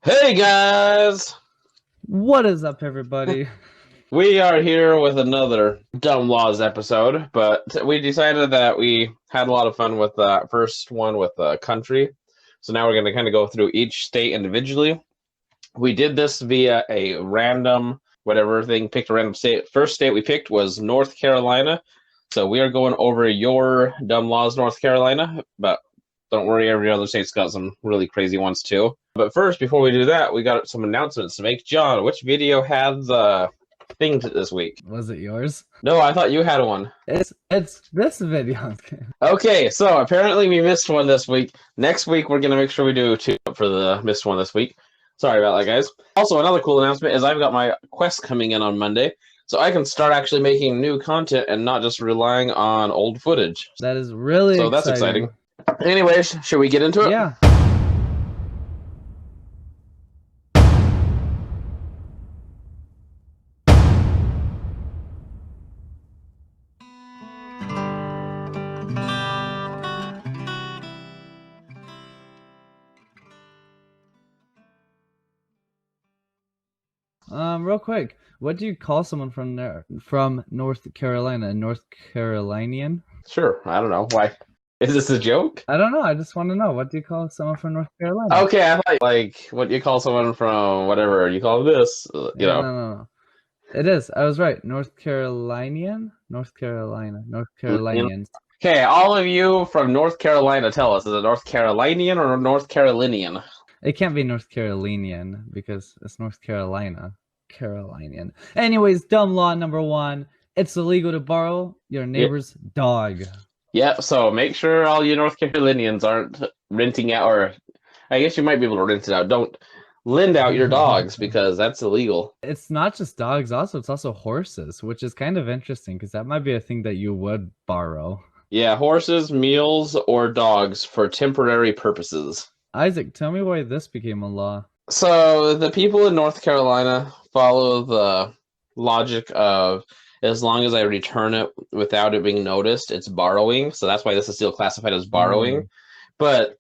Hey guys! What is up, everybody? We are here with another Dumb Laws episode, but we decided that we had a lot of fun with the first one with the country. So now we're going to kind of go through each state individually. We did this via a random, whatever thing, picked a random state. First state we picked was North Carolina. So we are going over your Dumb Laws, North Carolina, but don't worry, every other state's got some really crazy ones too. But first, before we do that, we got some announcements to make. John, which video had the thing this week? Was it yours? No, I thought you had one. It's this video. Okay, so apparently we missed one this week. Next week, we're going to make sure we do two for the missed one this week. Sorry about that, guys. Also, another cool announcement is I've got my quest coming in on Monday, so I can start actually making new content and not just relying on old footage. That is really So that's exciting. Anyways, should we get into it? Yeah. Real quick, what do you call someone from there, from North Carolina? North Carolinian? Sure. I don't know. Why? Is this a joke? I don't know. I just want to know. What do you call someone from North Carolina? Okay, I thought like what you call someone from whatever you call this, Yeah, no. It is. I was right. North Carolinian? North Carolina. North Carolinians. Okay, all of you from North Carolina, tell us, is it North Carolinian or North Carolinian? It can't be North Carolinian because it's North Carolina. Carolinian. Anyways, dumb law number 1. It's illegal to borrow your neighbor's dog. Yeah, so make sure all you North Carolinians aren't renting out, or I guess you might be able to rent it out. Don't lend out your dogs because that's illegal. It's not just dogs, it's also horses, which is kind of interesting because that might be a thing that you would borrow. Yeah, horses, mules, or dogs for temporary purposes. Isaac, tell me why this became a law. So the people in North Carolina follow the logic of as long as I return it without it being noticed, it's borrowing. So that's why this is still classified as borrowing. But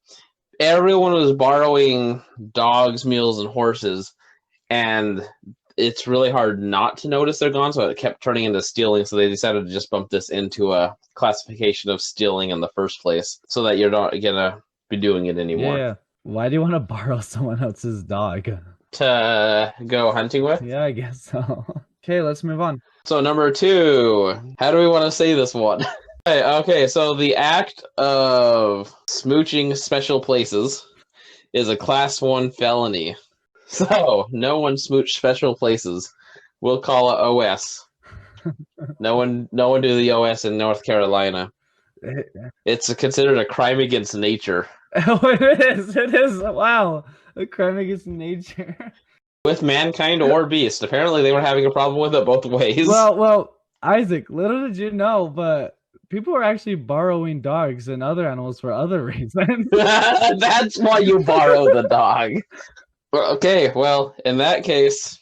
everyone was borrowing dogs, mules, and horses, and it's really hard not to notice they're gone. So it kept turning into stealing. So they decided to just bump this into a classification of stealing in the first place, so that you're not gonna be doing it anymore. Yeah. Why do you want to borrow someone else's dog? To go hunting with? Yeah, I guess so. Okay, let's move on. So number 2, how do we want to say this one? Okay, so the act of smooching special places is a class 1 felony. So no one smooch special places. We'll call it OS. No one do the OS in North Carolina. It's considered a crime against nature. Oh, it is. Wow. A crime against nature. With mankind or beast. Apparently they were having a problem with it both ways. Well, Isaac, little did you know, but people were actually borrowing dogs and other animals for other reasons. That's why you borrow the dog. Okay, well, in that case,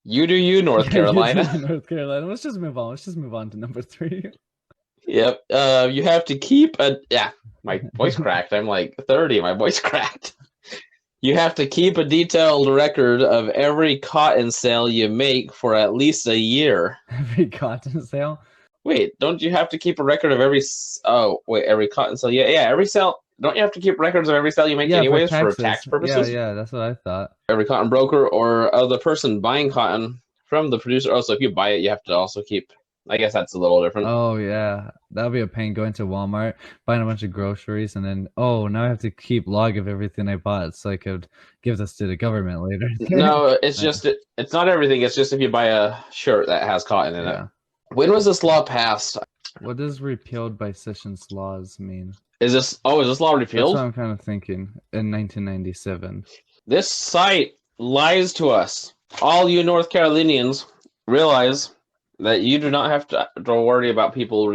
you do you, North Carolina. North Carolina. Let's just move on. Let's just move on to number 3. Yep. You have to keep a... Yeah, my voice cracked. I'm like 30. My voice cracked. You have to keep a detailed record of every cotton sale you make for at least a year. Every cotton sale? Wait, don't you have to keep a record of every... Oh, wait, every cotton sale? Yeah, every sale... Don't you have to keep records of every sale you make anyways for tax purposes? Yeah, that's what I thought. Every cotton broker or other person buying cotton from the producer. Also, if you buy it, you have to also keep... I guess that's a little different. Oh, yeah. That'll be a pain going to Walmart, buying a bunch of groceries, and then, now I have to keep log of everything I bought so I could give this to the government later. No, it's just, it's not everything. It's just if you buy a shirt that has cotton in it. When was this law passed? What does repealed by Sessions laws mean? Is this law repealed? That's what I'm kind of thinking. In 1997. This site lies to us. All you North Carolinians realize that you do not have to worry about people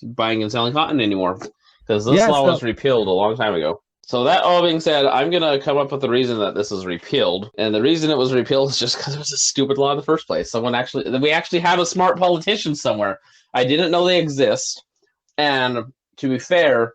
buying and selling cotton anymore, because this law was repealed a long time ago. So that all being said, I'm going to come up with the reason that this is repealed. And the reason it was repealed is just because it was a stupid law in the first place. We actually have a smart politician somewhere. I didn't know they exist. And to be fair,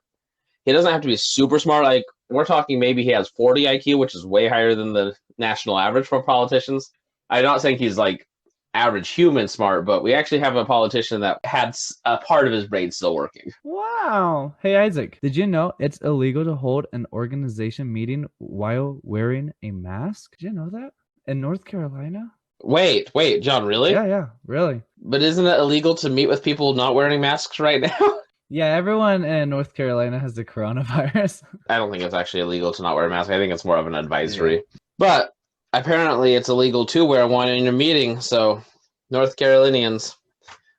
he doesn't have to be super smart. Like, we're talking maybe he has 40 IQ, which is way higher than the national average for politicians. I'm not saying he's like average human smart, but we actually have a politician that had a part of his brain still working. Wow. Hey, Isaac, did you know it's illegal to hold an organization meeting while wearing a mask? Did you know that? In North Carolina? Wait, John, really? Yeah, really. But isn't it illegal to meet with people not wearing masks right now? Yeah, everyone in North Carolina has the coronavirus. I don't think it's actually illegal to not wear a mask. I think it's more of an advisory. Yeah. But apparently it's illegal to wear one in your meeting, so North Carolinians,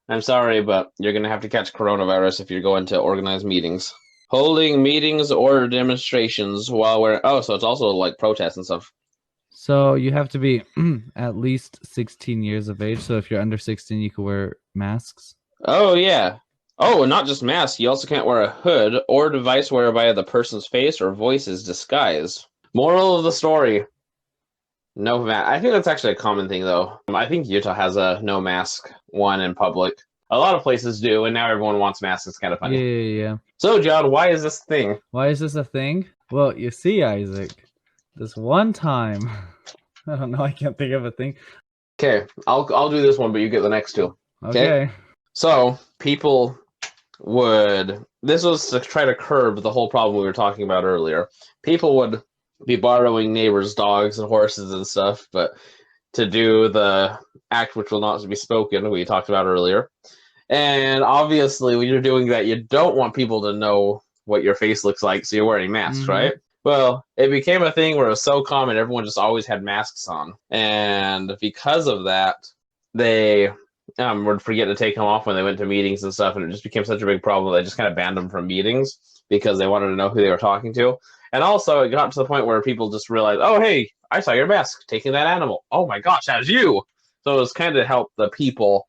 I'm sorry, but you're going to have to catch coronavirus if you're going to organize meetings. Holding meetings or demonstrations while wearing... Oh, so it's also like protests and stuff. So you have to be at least 16 years of age. So if you're under 16, you can wear masks. Oh, yeah. Oh, and not just masks. You also can't wear a hood or device whereby the person's face or voice is disguised. Moral of the story. No mask. I think that's actually a common thing, though. I think Utah has a no mask one in public. A lot of places do, and now everyone wants masks. It's kind of funny. Yeah. So, John, why is this a thing? Why is this a thing? Well, you see, Isaac, this one time, I don't know, I can't think of a thing. Okay, I'll do this one, but you get the next two. Okay. So, people would... This was to try to curb the whole problem we were talking about earlier. People would be borrowing neighbors' dogs and horses and stuff, but to do the act which will not be spoken, we talked about earlier. And obviously, when you're doing that, you don't want people to know what your face looks like, so you're wearing masks, right? Well, it became a thing where it was so common, everyone just always had masks on. And because of that, they would forget to take them off when they went to meetings and stuff, and it just became such a big problem, they just kind of banned them from meetings because they wanted to know who they were talking to. And also, it got to the point where people just realized, oh, hey, I saw your mask taking that animal. Oh my gosh, that was you. So it was kind of help the people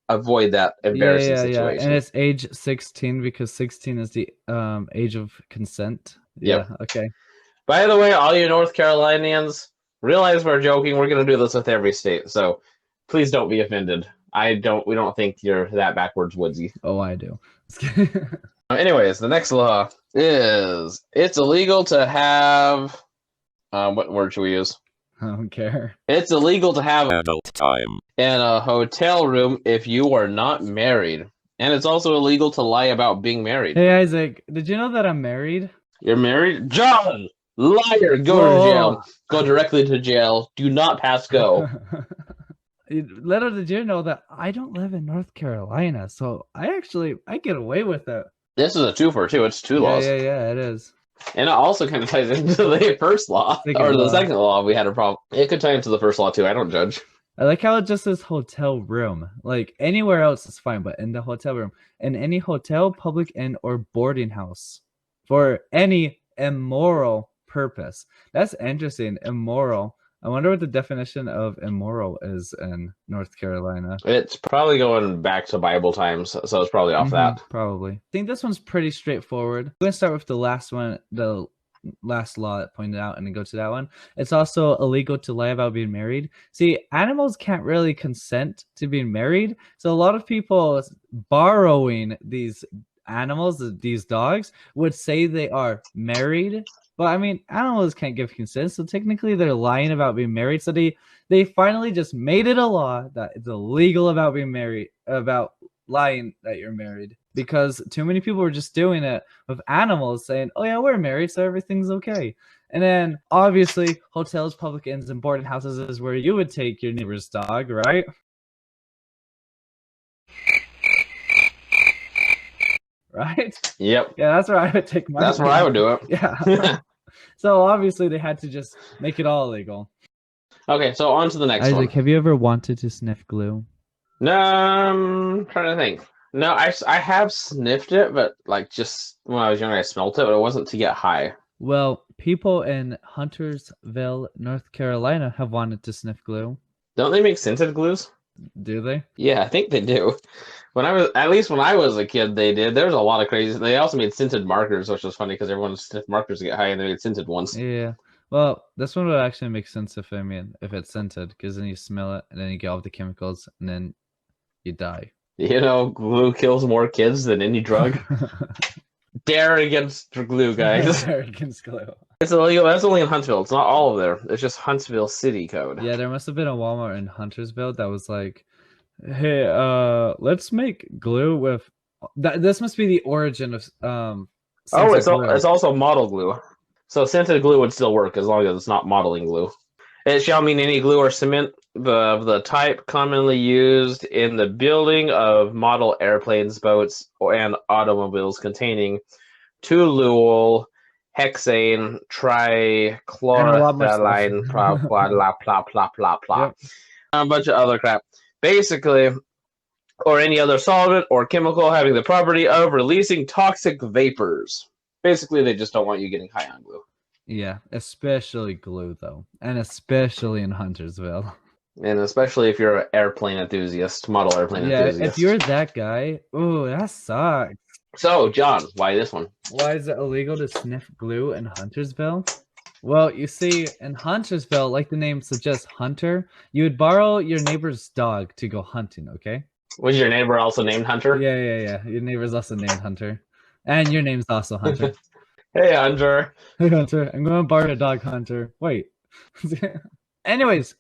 avoid that embarrassing situation. Yeah. And it's age 16 because 16 is the age of consent. Yep. Yeah, okay. By the way, all you North Carolinians, realize we're joking. We're going to do this with every state, so please don't be offended. We don't think you're that backwards woodsy. Oh, I do. Anyways, the next law is it's illegal to have... what word should we use? I don't care. It's illegal to have adult time in a hotel room if you are not married. And it's also illegal to lie about being married. Hey, Isaac, did you know that I'm married? You're married? John! Liar! Go to jail. Go directly to jail. Do not pass go. Little did you know that I don't live in North Carolina, so I get away with it. This is a twofer, too. It's two laws. Yeah, it is. And it also kind of ties into the first law, the second law. We had a problem. It could tie into the first law, too. I don't judge. I like how it just says hotel room. Like, anywhere else is fine, but in the hotel room. In any hotel, public inn, or boarding house. For any immoral purpose. That's interesting. Immoral. I wonder what the definition of immoral is in North Carolina. It's probably going back to Bible times, so it's probably off that. Probably. I think this one's pretty straightforward. I'm going to start with the last one, the last law that pointed out, and then go to that one. It's also illegal to lie about being married. See, animals can't really consent to being married, so a lot of people borrowing these animals, these dogs, would say they are married. But I mean, animals can't give consent, so technically they're lying about being married. So they finally just made it a law that it's illegal about being married, about lying that you're married, because too many people were just doing it with animals, saying, "Oh yeah, we're married, so everything's okay." And then obviously, hotels, public inns, and boarding houses is where you would take your neighbor's dog, right? Right? Yep. Yeah, that's where I would take my. That's where I would do it. Yeah. So obviously they had to just make it all illegal. Okay, so on to the next one. Isaac, have you ever wanted to sniff glue? No, I'm trying to think. No, I have sniffed it, but like just when I was younger, I smelt it, but it wasn't to get high. Well, people in Huntersville, North Carolina, have wanted to sniff glue. Don't they make scented glues? Do they? Yeah, I think they do. When I was a kid, they did. There was a lot of crazy. They also made scented markers, which was funny because everyone sniffed markers to get high, and they made scented ones. Yeah. Well, this one would actually make sense if it's scented, because then you smell it, and then you get all the chemicals, and then you die. You know, glue kills more kids than any drug. Dare against glue, guys. Americans glue. It's illegal. That's only in Huntsville. It's not all of there. It's just Huntsville city code. Yeah, there must have been a Walmart in Huntersville that was like, hey, let's make glue with this must be the origin of Oh, scented glue. it's also model glue. So scented glue would still work as long as it's not modeling glue. It shall mean any glue or cement of the type commonly used in the building of model airplanes, boats, and automobiles containing toluol, hexane, And a lot more stuff. trichloroethylene, blah, blah, blah, blah, blah, blah, blah. Yep. A bunch of other crap. Basically, or any other solvent or chemical having the property of releasing toxic vapors. Basically, they just don't want you getting high on glue. Yeah, especially glue though, and especially in Huntersville. And especially if you're an airplane enthusiast, model airplane enthusiast. If you're that guy, ooh, that sucks. So, John, why this one? Why is it illegal to sniff glue in Huntersville? Well, you see, in Huntersville, like the name suggests, hunter, you would borrow your neighbor's dog to go hunting, okay? Was your neighbor also named Hunter? Yeah. Your neighbor's also named Hunter. And your name's also Hunter. Hey, Hunter. Hey, Hunter. I'm going to borrow a dog, Hunter. Wait. Anyways,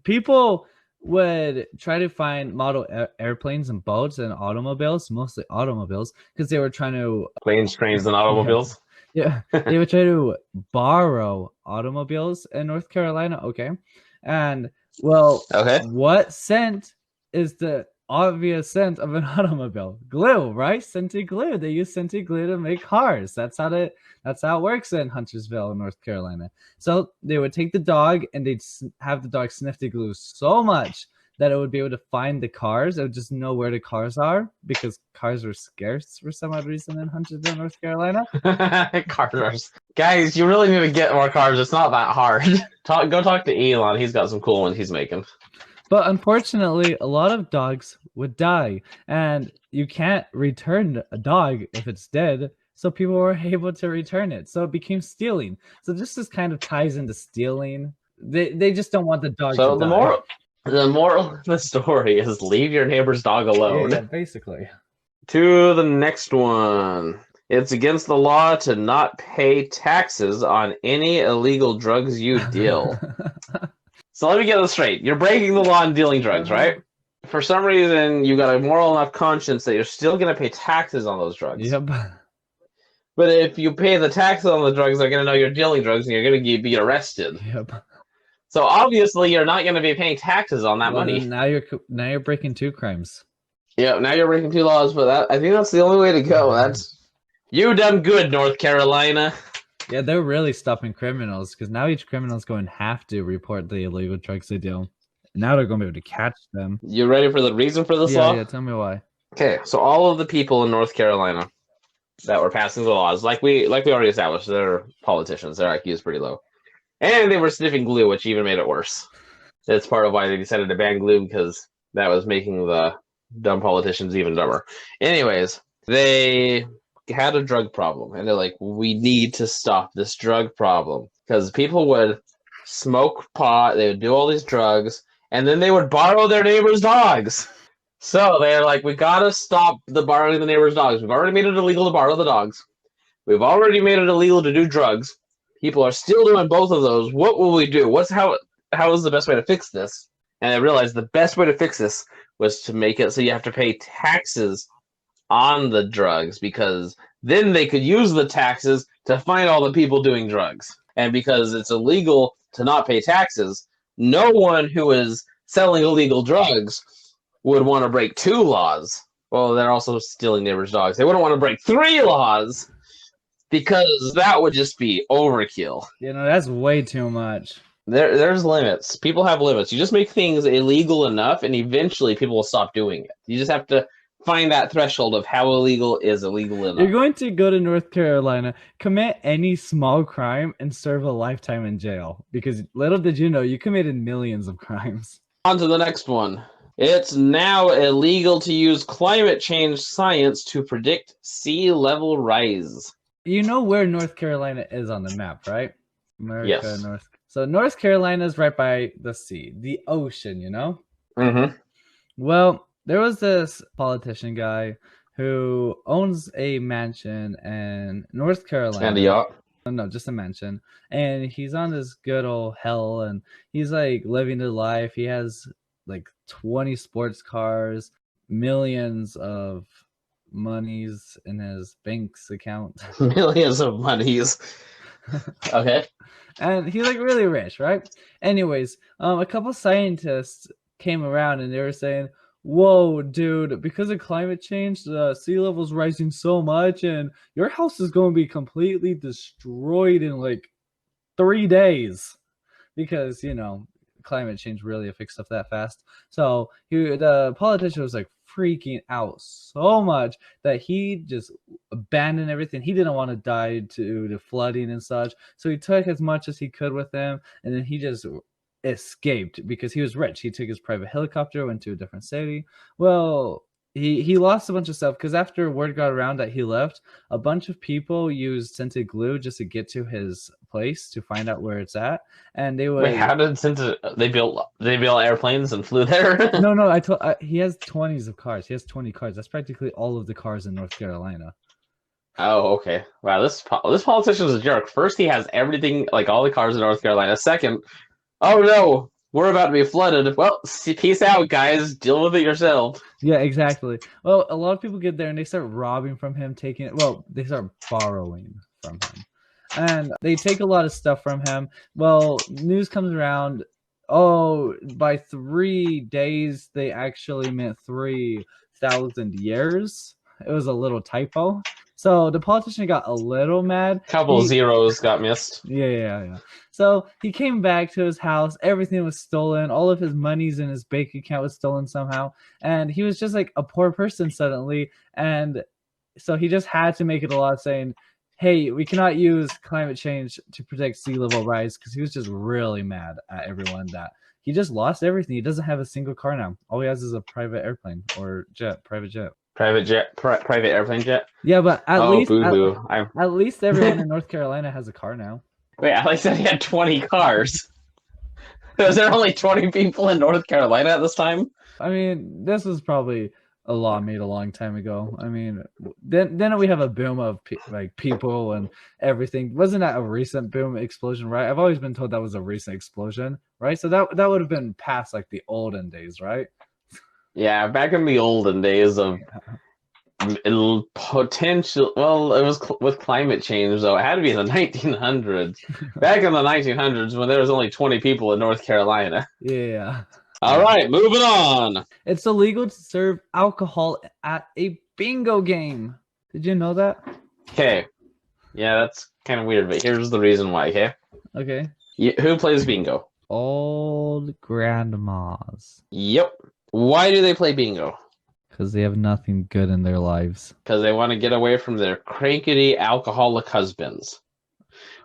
people would try to find model airplanes and boats and automobiles, mostly automobiles, because they were trying to... Planes, trains, and automobiles? Yeah, they would try to borrow automobiles in North Carolina, okay? And, well, okay. What scent is the obvious scent of an automobile? Glue, right? Scented glue. They use scented glue to make cars. That's how it works in Huntersville, North Carolina. So they would take the dog and they'd have the dog sniff the glue so much that it would be able to find the cars. It would just know where the cars are because cars are scarce for some odd reason in Huntersville, North Carolina. Cars. Guys, you really need to get more cars. It's not that hard. Go talk to Elon. He's got some cool ones he's making. But unfortunately, a lot of dogs would die, and you can't return a dog if it's dead. So people were able to return it. So it became stealing. So this just kind of ties into stealing. They just don't want the dog to die. The moral of the story is leave your neighbor's dog alone. Yeah, basically. To the next one. It's against the law to not pay taxes on any illegal drugs you deal. So let me get this straight. You're breaking the law and dealing drugs, right? For some reason, you got a moral enough conscience that you're still going to pay taxes on those drugs. Yep. But if you pay the taxes on the drugs, they're going to know you're dealing drugs and you're going to be arrested. Yep. So obviously, you're not going to be paying taxes on that money. Now you're breaking two crimes. Yeah, now you're breaking two laws, but I think that's the only way to go. You done good, North Carolina. Yeah, they're really stopping criminals because now each criminal is going to have to report the illegal drugs they deal. Now they're going to be able to catch them. You ready for the reason for this law? Yeah, tell me why. Okay, so all of the people in North Carolina that were passing the laws, like we already established, they're politicians. Their IQ is pretty low. And they were sniffing glue, which even made it worse. That's part of why they decided to ban glue, because that was making the dumb politicians even dumber. Anyways, they had a drug problem, and they're like, we need to stop this drug problem, because people would smoke pot, they would do all these drugs, and then they would borrow their neighbors' dogs. So they're like, we gotta stop the borrowing the neighbors' dogs. We've already made it illegal to borrow the dogs. We've already made it illegal to do drugs. People are still doing both of those. What will we do? How is the best way to fix this? And I realized the best way to fix this was to make it so you have to pay taxes on the drugs, because then they could use the taxes to find all the people doing drugs. And because it's illegal to not pay taxes, no one who is selling illegal drugs would want to break 2 laws. Well, they're also stealing neighbors' dogs. They wouldn't want to break 3 laws, because that would just be overkill. That's way too much. There's limits. People have limits. You just make things illegal enough, and eventually people will stop doing it. You just have to find that threshold of how illegal is illegal enough. You're going to go to North Carolina, commit any small crime, and serve a lifetime in jail. Because little did you know, you committed millions of crimes. On to the next one. It's now illegal to use climate change science to predict sea level rise. You know where North Carolina is on the map, right? Yes. So North Carolina is right by the sea, the ocean, Mm-hmm. Well, there was this politician guy who owns a mansion in North And a Carolina. yacht. No, just a mansion. And he's on this good old hell, and he's like living the life. He has like 20 sports cars, millions of monies in his bank's account. Millions of monies. Okay. And he's like really rich, right? Anyways, a couple scientists came around and they were saying, whoa, dude, because of climate change, the sea level's rising so much, and your house is going to be completely destroyed in like 3 days because, climate change really affects stuff that fast. So the politician was like freaking out so much that he just abandoned everything. He didn't want to die to the flooding and such. So he took as much as he could with him, and then he just escaped because he was rich. He took his private helicopter, went to a different city. Well, he lost a bunch of stuff because after word got around that he left, a bunch of people used scented glue just to get to his place to find out where it's at, and they would. Wait, how did they built airplanes and flew there? No, he has 20s of cars. He has 20 cars. That's practically all of the cars in North Carolina. Oh, okay. Wow, this politician's a jerk. First, he has everything, like all the cars in North Carolina. Second, oh no, we're about to be flooded. Well, peace out, guys. Deal with it yourself. Yeah, exactly. Well, a lot of people get there and they start robbing from him, they start borrowing from him. And they take a lot of stuff from him. Well, news comes around. Oh, by 3 days, they actually meant 3,000 years. It was a little typo. So the politician got a little mad. Couple zeros got missed. Yeah. So he came back to his house. Everything was stolen. All of his monies in his bank account was stolen somehow. And he was just like a poor person suddenly. And so he just had to make it a law saying, hey, we cannot use climate change to protect sea level rise, because he was just really mad at everyone that he just lost everything. He doesn't have a single car now. All he has is a private airplane or private jet. Private airplane jet? Yeah, but at at least everyone in North Carolina has a car now. Wait, I said he had 20 cars. Was there only 20 people in North Carolina at this time? I mean, this was probably a law made a long time ago. I mean, then we have a boom of people and everything. Wasn't that a recent boom explosion, right? I've always been told that was a recent explosion, right? So that would have been past like the olden days, right? Yeah, back in the olden days of potential. Well, it was with climate change, though. It had to be in the 1900s. Back in the 1900s, when there was only 20 people in North Carolina. Yeah. All right, moving on. It's illegal to serve alcohol at a bingo game. Did you know that? Okay. Yeah, that's kind of weird, but here's the reason why, okay? Okay. Who plays bingo? Old grandmas. Yep. Why do they play bingo? Because they have nothing good in their lives. Because they want to get away from their crankety alcoholic husbands.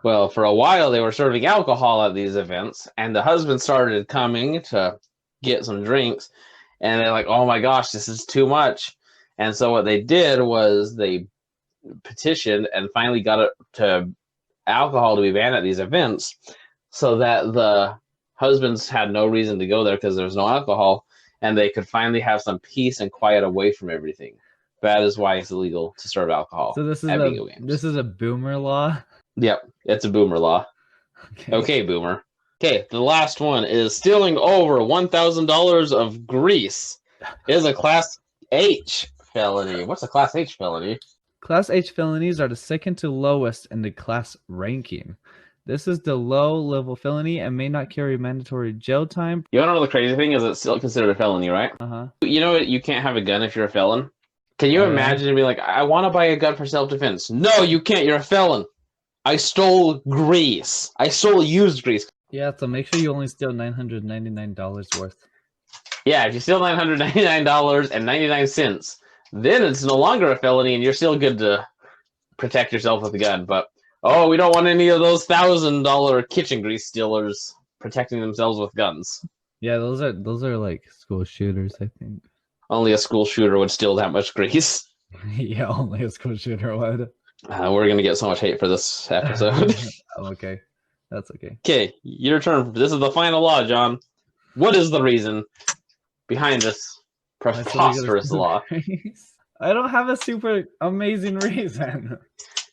Well, for a while they were serving alcohol at these events, and the husbands started coming to get some drinks, and they're like, oh my gosh, this is too much. And so what they did was they petitioned and finally got it to alcohol to be banned at these events, so that the husbands had no reason to go there because there's no alcohol, and they could finally have some peace and quiet away from everything. That is why it's illegal to serve alcohol. So this is bingo games. This is a boomer law. Yep, it's a boomer law. Okay, boomer. Okay, the last one is stealing over $1,000 of grease is a Class H felony. What's a Class H felony? Class H felonies are the second to lowest in the class ranking. This is the low-level felony and may not carry mandatory jail time. You want to know the crazy thing is it's still considered a felony, right? Uh-huh. You know you can't have a gun if you're a felon? Can you imagine being like, I want to buy a gun for self-defense? No, you can't. You're a felon. I stole grease. I stole used grease. Yeah, so make sure you only steal $999 worth. Yeah, if you steal $999.99, then it's no longer a felony and you're still good to protect yourself with a gun. But, oh, we don't want any of those $1,000 kitchen grease stealers protecting themselves with guns. Yeah, those are like school shooters, I think. Only a school shooter would steal that much grease. Yeah, only a school shooter would. We're going to get so much hate for this episode. Oh, okay. That's okay. Okay, your turn. This is the final law, John. What is the reason behind this preposterous law? I don't have a super amazing reason.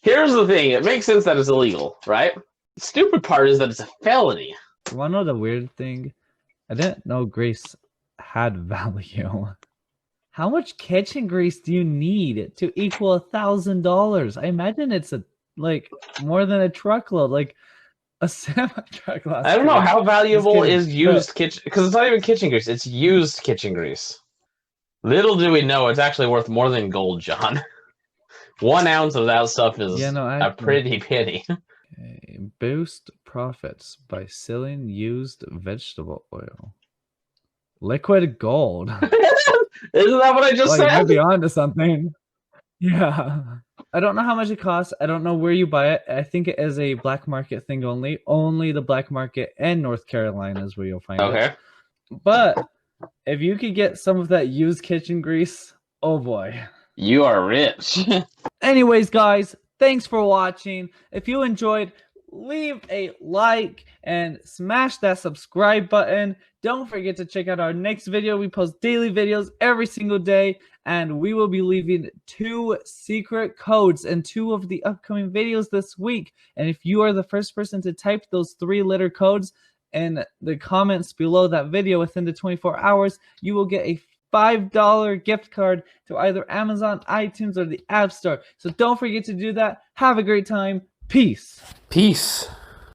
Here's the thing. It makes sense that it's illegal, right? The stupid part is that it's a felony. You want to know the weird thing? I didn't know grease had value. How much kitchen grease do you need to equal $1,000? I imagine it's like more than a truckload, like a semi-truckload. I don't know how valuable kidding. is used kitchen, because it's not even kitchen grease. It's used kitchen grease. Little do we know, it's actually worth more than gold, John. 1 ounce of that stuff is a pretty penny. Okay. Boost profits by selling used vegetable oil. Liquid gold. Isn't that what I just Well, said? you might be on to something. Yeah. I don't know how much it costs. I don't know where you buy it. I think it is a black market thing only. Only the black market and North Carolina is where you'll find it. But if you could get some of that used kitchen grease, oh boy. You are rich. Anyways, guys, thanks for watching. If you enjoyed, leave a like and smash that subscribe button. Don't forget to check out our next video. We post daily videos every single day, and we will be leaving 2 secret codes in 2 of the upcoming videos this week. And if you are the first person to type those 3-letter codes in the comments below that video within the 24 hours, you will get a $5 gift card to either Amazon, iTunes, or the App Store. So don't forget to do that. Have a great time. Peace. Peace.